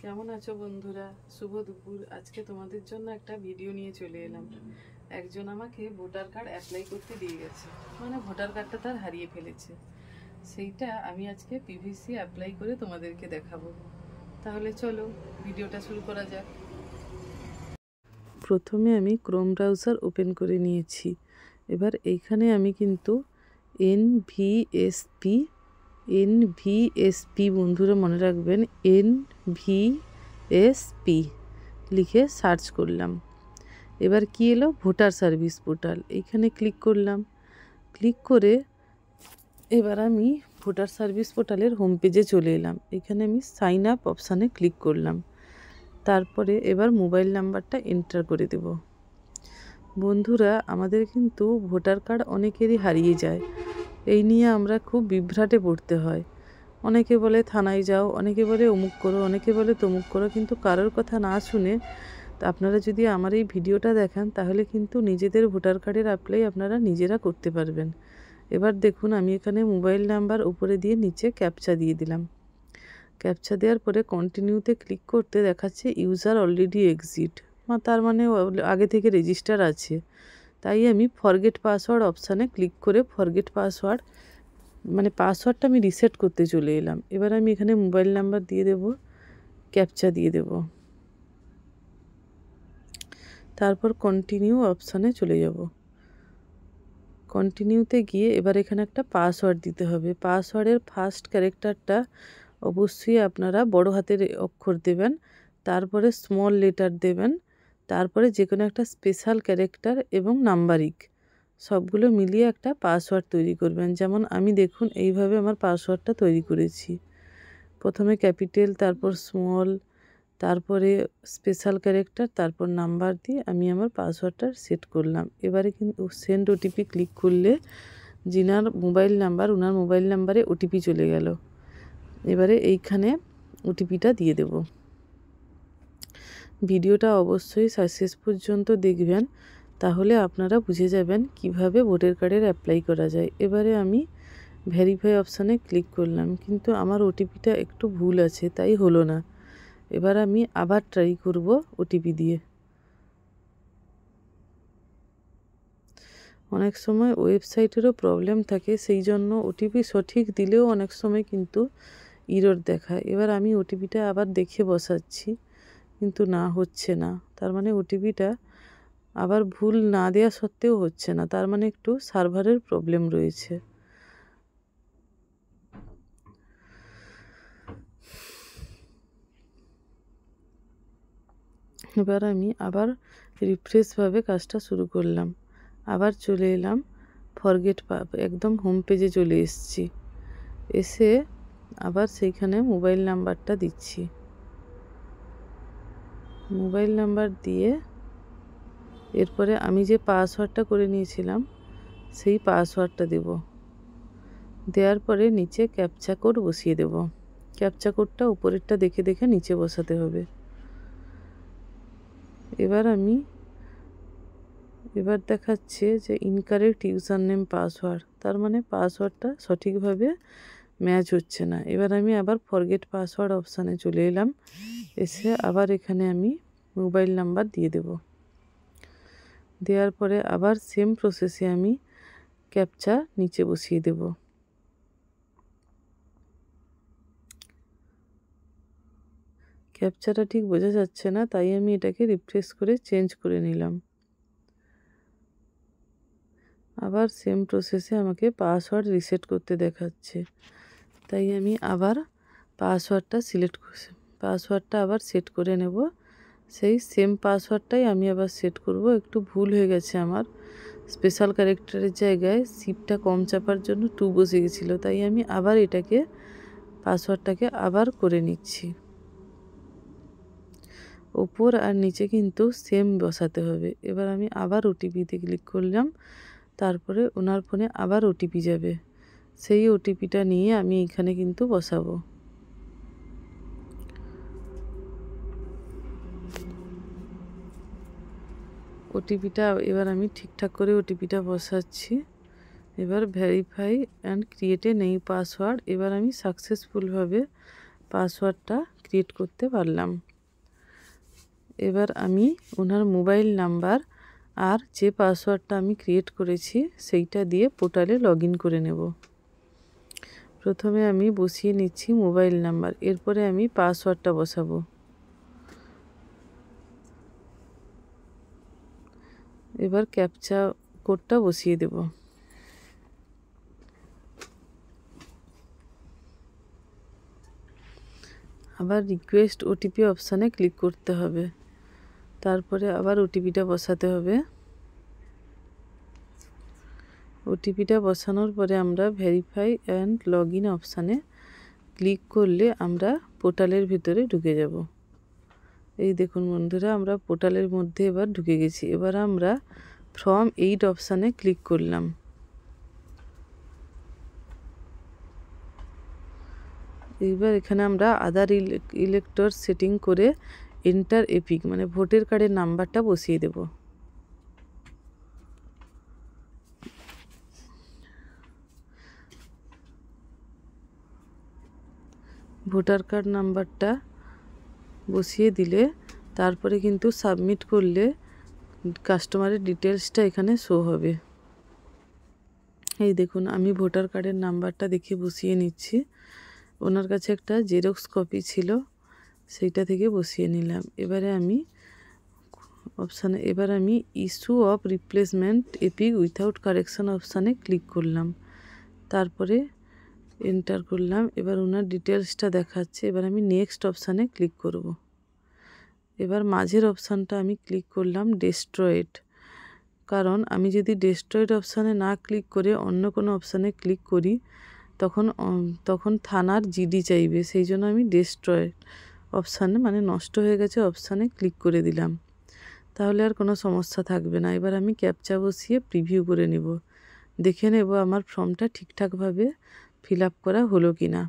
কেমন আছো বন্ধুরা? শুভ দুপুর। আজকে তোমাদের জন্য একটা ভিডিও নিয়ে চলে এলাম। একজন আমাকে ভোটার কার্ড অ্যাপ্লাই করতে দিয়ে গেছে, মানে ভোটার কার্ডটা তার হারিয়ে ফেলেছে। সেইটা আমি আজকে পিভিসি অ্যাপ্লাই করে তোমাদেরকে দেখাবো। তাহলে চলো ভিডিওটা শুরু করা যাক। প্রথমে আমি ক্রোম ব্রাউজার ওপেন করে নিয়েছি। এবার এইখানে আমি কিন্তু এনভিএসপি বন্ধুরা মনে রাখবেন, এনভিএসপি লিখে সার্চ করলাম। এবার কি এলো? Voter service portal. এইখানে ক্লিক করলাম। ক্লিক করে এবার আমি ভোটার সার্ভিস পোর্টালের হোম পেজে চলে এলাম। এখানে আমি সাইন আপ অপশানে ক্লিক করলাম। তারপরে এবার মোবাইল নাম্বারটা এন্টার করে দেব। বন্ধুরা, আমাদের কিন্তু ভোটার কার্ড অনেকেরই হারিয়ে যায়। এই নিয়ে আমরা খুব বিভ্রাটে পড়তে হয়। অনেকে বলে থানায় যাও, অনেকে বলে অমুক করো, অনেকে বলে তমুক করো, কিন্তু কারোর কথা না শুনে আপনারা যদি আমার এই ভিডিওটা দেখেন তাহলে কিন্তু নিজেদের ভোটার কার্ডের অ্যাপ্লাই আপনারা নিজেরা করতে পারবেন। এবার দেখুন, আমি এখানে মোবাইল নাম্বার উপরে দিয়ে নিচে ক্যাপচা দিয়ে দিলাম। ক্যাপচা দেওয়ার পরে কন্টিনিউতে ক্লিক করতে দেখাচ্ছে ইউজার অলরেডি এক্সিট, তার মানে আগে থেকে রেজিস্টার আছে। তাই আমি ফরগেট পাসওয়ার্ড অপশানে ক্লিক করে ফরগেট পাসওয়ার্ড, মানে পাসওয়ার্ডটা আমি রিসেট করতে চলে এলাম। এবার আমি এখানে মোবাইল নাম্বার দিয়ে দেব, ক্যাপচা দিয়ে দেব, তারপর কন্টিনিউ অপশানে চলে যাব। কন্টিনিউতে গিয়ে এবার এখানে একটা পাসওয়ার্ড দিতে হবে। পাসওয়ার্ডের ফার্স্ট ক্যারেক্টারটা অবশ্যই আপনারা বড় হাতের অক্ষর দেবেন, তারপরে স্মল লেটার দেবেন, তারপরে যে কোনো একটা স্পেশাল ক্যারেক্টার এবং নাম্বারিক সবগুলো মিলিয়ে একটা পাসওয়ার্ড তৈরি করবেন। যেমন আমি দেখুন এইভাবে আমার পাসওয়ার্ডটা তৈরি করেছি। প্রথমে ক্যাপিটাল, তারপর স্মল, তারপরে স্পেশাল ক্যারেক্টার, তারপর নাম্বার দিয়ে আমি আমার পাসওয়ার্ডটা সেট করলাম। এবারে কিন্তু সেন্ড ওটিপি ক্লিক করলে যিনার মোবাইল নাম্বার, ওনার মোবাইল নাম্বারে ওটিপি চলে গেল। এবারে এইখানে ওটিপিটা দিয়ে দেব। ভিডিওটা অবশ্যই শেষ পর্যন্ত দেখবেন, তাহলে আপনারা বুঝে যাবেন কিভাবে ভোটার কার্ডের অ্যাপ্লাই করা যায়। এবারে আমি ভেরিফাই অপশানে ক্লিক করলাম, কিন্তু আমার ওটিপিটা একটু ভুল আছে, তাই হলো না। এবার আমি আবার ট্রাই করব ওটিপি দিয়ে। অনেক সময় ওয়েবসাইটেরও প্রবলেম থাকে, সেই জন্য ওটিপি সঠিক দিলেও অনেক সময় কিন্তু ইরর দেখায়। এবার আমি ওটিপিটা আবার দেখে বসাচ্ছি, কিন্তু না, হচ্ছে না। তার মানে ওটিপিটা আবার ভুল না দেওয়া সত্ত্বেও হচ্ছে না, তার মানে একটু সার্ভারের প্রবলেম রয়েছে। এবার আমি আবার রিফ্রেশভাবে কাজটা শুরু করলাম। আবার চলে এলাম ফরগেট একদম হোম পেজে চলে এসেছি। এসে আবার সেইখানে মোবাইল নাম্বারটা দিচ্ছি। মোবাইল নাম্বার দিয়ে এরপরে আমি যে পাসওয়ার্ডটা করে নিয়েছিলাম সেই পাসওয়ার্ডটা দেব। দেওয়ার পরে নিচে ক্যাপচা কোড বসিয়ে দেব। ক্যাপচা কোডটা উপরেরটা দেখে দেখে নিচে বসাতে হবে। এবার দেখাচ্ছে যে ইনকারেক্ট ইউজার নেম পাসওয়ার্ড, তার মানে পাসওয়ার্ডটা সঠিকভাবে ম্যাচ হচ্ছে না। এবার আমি আবার ফরগেট পাসওয়ার্ড অপশানে চলে এলাম। এসে আবার এখানে আমি মোবাইল নাম্বার দিয়ে দেব। দেওয়ার পরে আবার সেম প্রসেসে আমি ক্যাপচা নিচে বসিয়ে দেব। ক্যাপচাটা ঠিক বোঝা যাচ্ছে না, তাই আমি এটাকে রিফ্রেশ করে চেঞ্জ করে নিলাম। আবার সেম প্রসেসে আমাকে পাসওয়ার্ড রিসেট করতে দেখাচ্ছে, তাই আমি আবার পাসওয়ার্ডটা আবার সেট করে নেব। সেই সেম পাসওয়ার্ডটাই আমি আবার সেট করব। একটু ভুল হয়ে গেছে আমার, স্পেশাল ক্যারেক্টারের জায়গায় শিপটা কম চাপার জন্য 2 বসে গেছিলো, তাই আমি আবার পাসওয়ার্ডটাকে আবার করে নিচ্ছি। ওপর আর নিচে কিন্তু সেম বসাতে হবে। এবার আমি আবার ওটিপিতে ক্লিক করলাম, তারপরে ওনার ফোনে আবার ওটিপি যাবে। সেই ওটিপিটা নিয়ে আমি এখানে কিন্তু বসাবো। ওটিপিটা এবার আমি ঠিকঠাক করে ওটিপিটা বসাচ্ছি। এবার verify and create a new password. এবার আমি সাকসেসফুলভাবে পাসওয়ার্ডটা ক্রিয়েট করতে পারলাম। এবার আমি ওনার মোবাইল নাম্বার আর যে পাসওয়ার্ডটা আমি ক্রিয়েট করেছি সেইটা দিয়ে পোর্টালে লগ ইন করে নেব। প্রথমে আমি বসিয়ে নিচ্ছি মোবাইল নাম্বার, এরপরে আমি পাসওয়ার্ডটা বসাবো। এবার ক্যাপচা কোডটা বসিয়ে দেব। আবার রিকোয়েস্ট ওটিপি অপশানে ক্লিক করতে হবে, তারপরে আবার ওটিপিটা বসাতে হবে। ওটিপিটা বসানোর পরে আমরা ভেরিফাই অ্যান্ড লগ ইন অপশানে ক্লিক করলে আমরা পোর্টালের ভিতরে ঢুকে যাব। এই দেখুন বন্ধুরা, আমরা পোর্টালের মধ্যে এবার ঢুকে গেছি। এবার আমরা ফর্ম 8 অপশানে ক্লিক করলাম। এইবার এখানে আমরা আধার ইলেক্টর সেটিং করে এন্টার এপিক মানে ভোটার কার্ডের নাম্বারটা বসিয়ে দেব। ভোটার কার্ড নাম্বারটা বসিয়ে দিলে তারপরে কিন্তু সাবমিট করলে কাস্টমারের ডিটেলসটা এখানে শো হবে। এই দেখুন, আমি ভোটার কার্ডের নাম্বারটা দেখে বসিয়ে নিচ্ছি। ওনার কাছে একটা জেরক্স কপি ছিল, সেইটা থেকে বসিয়ে নিলাম। এবার আমি issue of replacement epic without correction অপশানে ক্লিক করলাম, তারপরে এন্টার করলাম। এবার ওনার ডিটেলসটা দেখাচ্ছে। এবার আমি নেক্সট অপশানে ক্লিক করব। এবার মাঝের অপশানটা আমি ক্লিক করলাম ডেস্ট্রয়েড, কারণ আমি যদি ডেস্ট্রয়েড অপশানে না ক্লিক করে অন্য কোনো অপশানে ক্লিক করি তখন থানার জিডি চাইবে। সেই জন্য আমি ডেস্ট্রয়েড অপশানে মানে নষ্ট হয়ে গেছে অপশানে ক্লিক করে দিলাম, তাহলে আর কোনো সমস্যা থাকবে না। এবার আমি ক্যাপচা বসিয়ে প্রিভিউ করে নেব, দেখে নেব আমার ফর্মটা ঠিকঠাকভাবে ফিল আপ করা হলো কি না।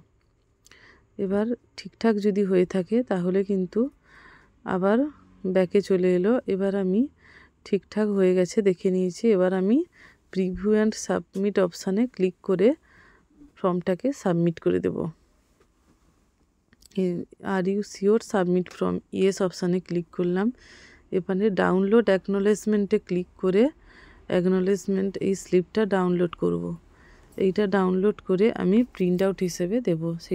এবার ঠিকঠাক যদি হয়ে থাকে তাহলে কিন্তু আবার ব্যাকে চলে এলো। এবার আমি ঠিকঠাক হয়ে গেছে দেখে নিয়েছি। এবার আমি প্রিভিউ অ্যান্ড সাবমিট অপশানে ক্লিক করে ফর্মটাকে সাবমিট করে দেব। Are you sure submit form, yes অপশানে ক্লিক করলাম। এখানে ডাউনলোড অ্যাকনোলেজমেন্টে ক্লিক করে অ্যাকনোলেজমেন্ট এই স্লিপটা ডাউনলোড করব। এইটা ডাউনলোড করে আমি প্রিন্ট আউট হিসেবে দেব। সেই